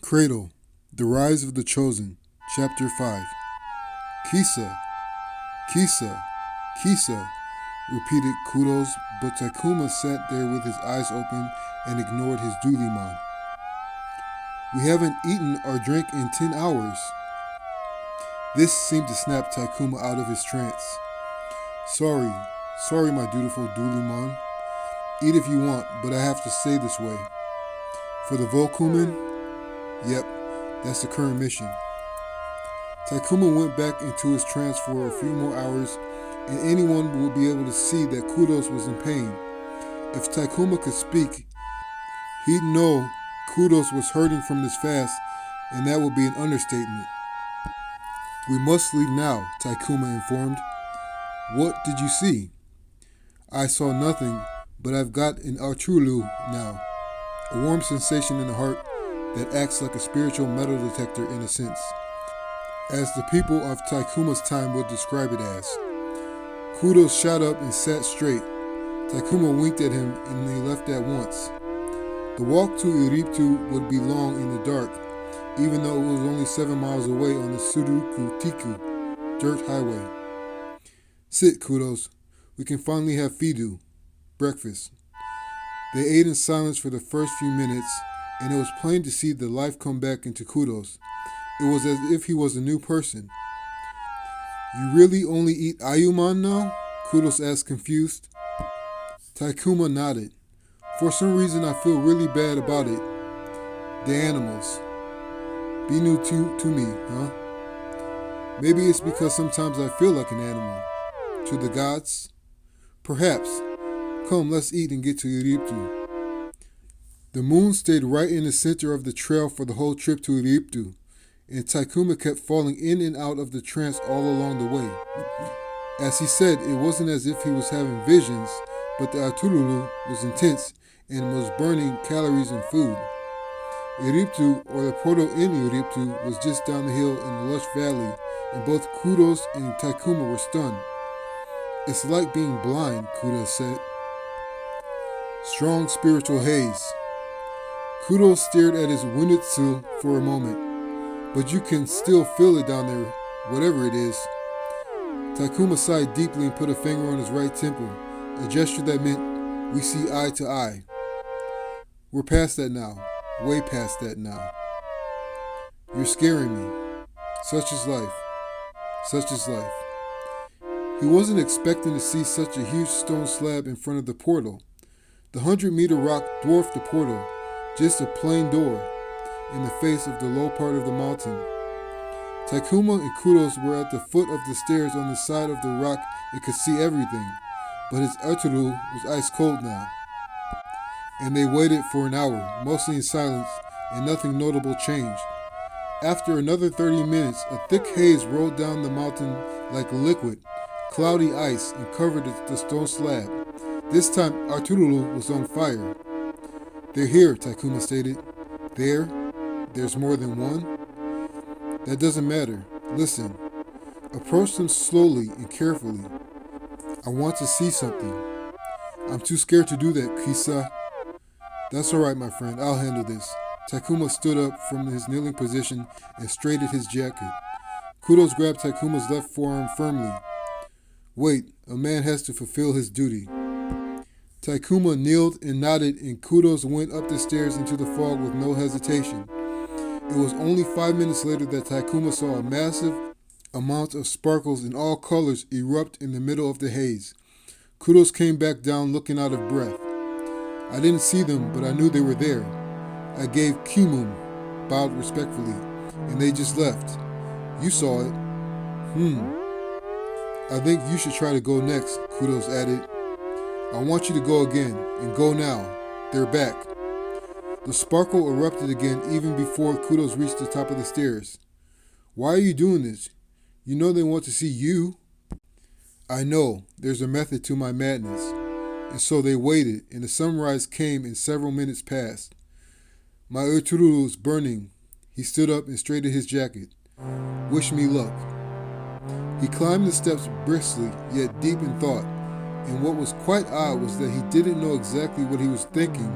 Cradle, The Rise of the Chosen, Chapter 5. Kisa, Kisa, Kisa, repeated Kudos, but Takuma sat there with his eyes open and ignored his Duliman. We haven't eaten or drank in 10 hours. This seemed to snap Takuma out of his trance. Sorry, my dutiful Duliman. Eat if you want, but I have to stay this way. For the Volkumen? Yep, that's the current mission. Takuma went back into his trance for a few more hours, and anyone would be able to see that Kudos was in pain. If Takuma could speak, he'd know Kudos was hurting from this fast, and that would be an understatement. We must leave now, Takuma informed. What did you see? I saw nothing, but I've got an Artulu now, a warm sensation in the heart that acts like a spiritual metal detector in a sense, as the people of Takuma's time would describe it as. Kudos shot up and sat straight. Takuma winked at him and they left at once. The walk to Iriptu would be long in the dark, even though it was only 7 miles away on the Suruku-Tiku dirt highway. Sit, Kudos. We can finally have fidu, breakfast. They ate in silence for the first few minutes, and it was plain to see the life come back into Kudos. It was as if he was a new person. You really only eat Ayuman now? Kudos asked, confused. Takuma nodded. For some reason I feel really bad about it. The animals. Be new to me, huh? Maybe it's because sometimes I feel like an animal. To the gods? Perhaps. Come, let's eat and get to Iriptu. The moon stayed right in the center of the trail for the whole trip to Iriptu, and Takuma kept falling in and out of the trance all along the way. As he said, it wasn't as if he was having visions, but the Arturulu was intense and was burning calories and food. Iriptu, or the portal in Iriptu, was just down the hill in the lush valley, and both Kudos and Takuma were stunned. It's like being blind, Kudos said. Strong spiritual haze. Kudos stared at his Winitsu for a moment, but you can still feel it down there, whatever it is. Takuma sighed deeply and put a finger on his right temple, a gesture that meant we see eye to eye. We're past that now, way past that now. You're scaring me. Such is life. Such is life. He wasn't expecting to see such a huge stone slab in front of the portal. The 100-meter rock dwarfed the portal, just a plain door in the face of the low part of the mountain. Takuma and Kudos were at the foot of the stairs on the side of the rock and could see everything, but his Arturu was ice cold now. And they waited for an hour, mostly in silence, and nothing notable changed. After another 30 minutes, a thick haze rolled down the mountain like liquid, cloudy ice and covered the stone slab. This time, Arturulu was on fire. They're here, Takuma stated. There's more than one? That doesn't matter. Listen. Approach them slowly and carefully. I want to see something. I'm too scared to do that, Kisa. That's alright, my friend. I'll handle this. Takuma stood up from his kneeling position and straightened his jacket. Kudos grabbed Takuma's left forearm firmly. Wait, a man has to fulfill his duty. Takuma kneeled and nodded, and Kudos went up the stairs into the fog with no hesitation. It was only 5 minutes later that Takuma saw a massive amount of sparkles in all colors erupt in the middle of the haze. Kudos came back down looking out of breath. I didn't see them, but I knew they were there. I gave Kimum, bowed respectfully, and they just left. You saw it. I think you should try to go next, Kudos added. I want you to go again, and go now. They're back. The sparkle erupted again even before Kudos reached the top of the stairs. Why are you doing this? You know they want to see you. I know, there's a method to my madness. And so they waited, and the sunrise came and several minutes passed. My Urturu was burning. He stood up and straightened his jacket. Wish me luck. He climbed the steps briskly, yet deep in thought. And what was quite odd was that he didn't know exactly what he was thinking,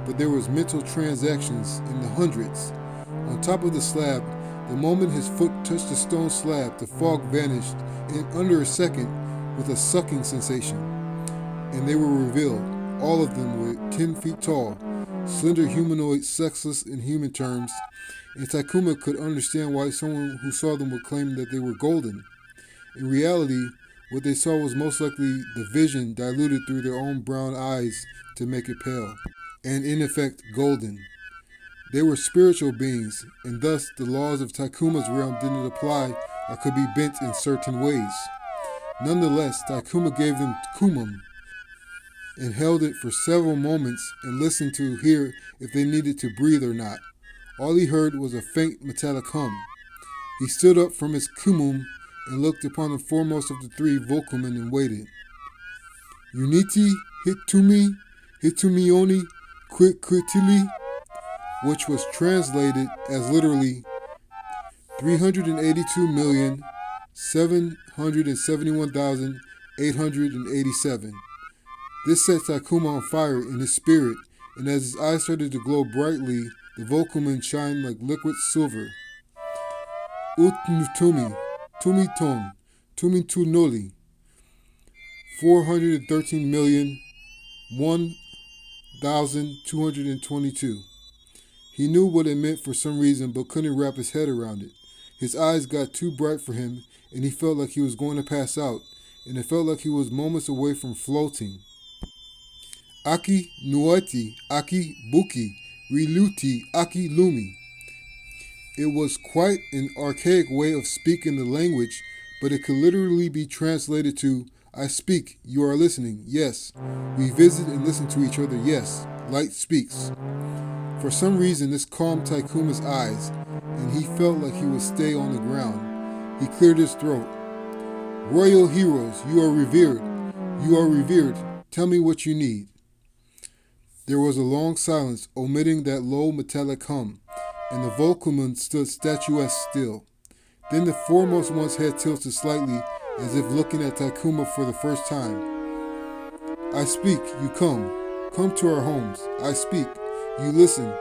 but there was mental transactions in the hundreds, on top of the slab. The moment his foot touched the stone slab, the fog vanished in under a second with a sucking sensation, and they were revealed. All of them were 10 feet tall, slender humanoids, sexless in human terms, and Takuma could understand why someone who saw them would claim that they were golden. In reality, what they saw was most likely the vision diluted through their own brown eyes to make it pale, and in effect golden. They were spiritual beings, and thus the laws of Takuma's realm didn't apply or could be bent in certain ways. Nonetheless, Takuma gave them kumum and held it for several moments and listened to hear if they needed to breathe or not. All he heard was a faint metallic hum. He stood up from his kumum and looked upon the foremost of the three Volkumen and waited. Uniti Hitumioni Quiquitili, which was translated as literally 382,771,887. This set Takuma on fire in his spirit, and as his eyes started to glow brightly, the Volkumen shined like liquid silver. Utnutumi, Tumiton, Tumitunoli, 413,001,222. He knew what it meant for some reason, but couldn't wrap his head around it. His eyes got too bright for him, and he felt like he was going to pass out, and it felt like he was moments away from floating. Aki Nuati, Aki Buki, Riluti, Aki Lumi. It was quite an archaic way of speaking the language, but it could literally be translated to, I speak, you are listening, yes. We visit and listen to each other, yes. Light speaks. For some reason, this calmed Takuma's eyes, and he felt like he would stay on the ground. He cleared his throat. Royal heroes, you are revered. You are revered. Tell me what you need. There was a long silence, omitting that low metallic hum, and the Volkumen stood statuesque still. Then the foremost one's head tilted slightly, as if looking at Takuma for the first time. I speak, you come. Come to our homes. I speak. You listen.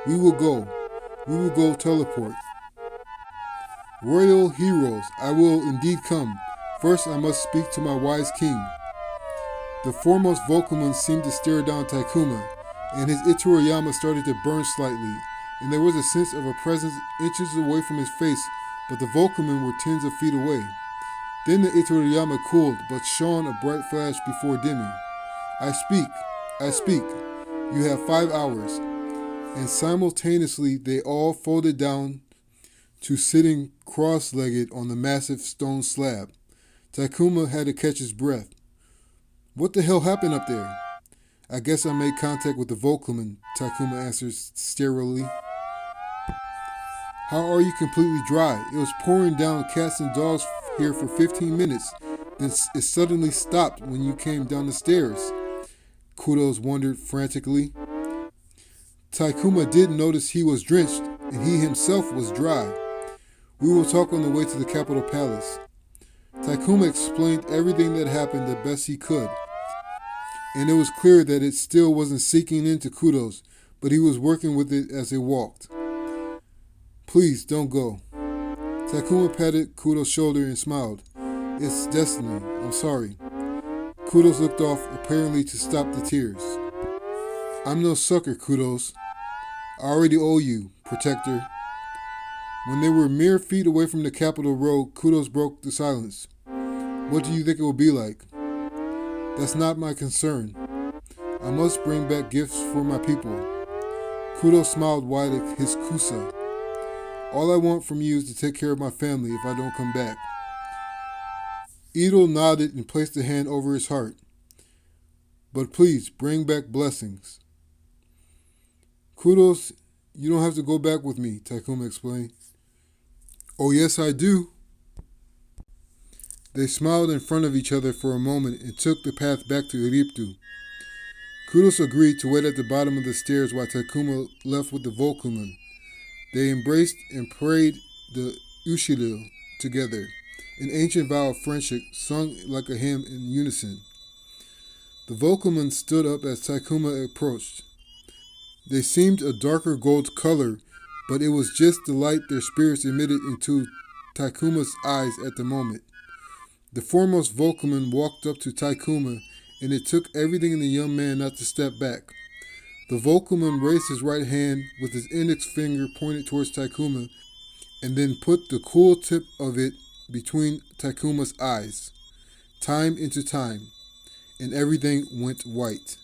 We will go teleport. Royal heroes, I will indeed come. First I must speak to my wise king. The foremost Volkumen seemed to stare down Takuma, and his Itoriyama started to burn slightly, and there was a sense of a presence inches away from his face, but the Volkumen were tens of feet away. Then the Itoriyama cooled, but shone a bright flash before dimming. I speak. You have 5 hours. And simultaneously they all folded down to sitting cross-legged on the massive stone slab. Takuma had to catch his breath. What the hell happened up there? I guess I made contact with the Volkumen, Takuma answers sterilely. How are you completely dry? It was pouring down cats and dogs here for 15 minutes. Then it suddenly stopped when you came down the stairs. Kudos wondered frantically. Takuma did notice he was drenched, and he himself was dry. We will talk on the way to the capital palace. Takuma explained everything that happened the best he could, and it was clear that it still wasn't sinking into Kudos, but he was working with it as they walked. Please, don't go. Takuma patted Kudos' shoulder and smiled. It's destiny. I'm sorry. Kudos looked off, apparently to stop the tears. I'm no sucker, Kudos. I already owe you, protector. When they were mere feet away from the capital road, Kudos broke the silence. What do you think it will be like? That's not my concern. I must bring back gifts for my people. Kudos smiled wide at his kusa. All I want from you is to take care of my family if I don't come back. Ito nodded and placed a hand over his heart. But please, bring back blessings. Kudos, you don't have to go back with me, Takuma explained. Oh yes, I do. They smiled in front of each other for a moment and took the path back to Iriptu. Kudos agreed to wait at the bottom of the stairs while Takuma left with the Volkumen. They embraced and prayed the Ushilil together, an ancient vow of friendship sung like a hymn in unison. The Volkumen stood up as Takuma approached. They seemed a darker gold color but it was just the light their spirits emitted into Taikuma's eyes at the moment. The foremost Volkuman walked up to Taikuma, and it took everything in the young man not to step back. The Volkuman raised his right hand with his index finger pointed towards Taikuma, and then put the cool tip of it between Taikuma's eyes. Time into time, and everything went white.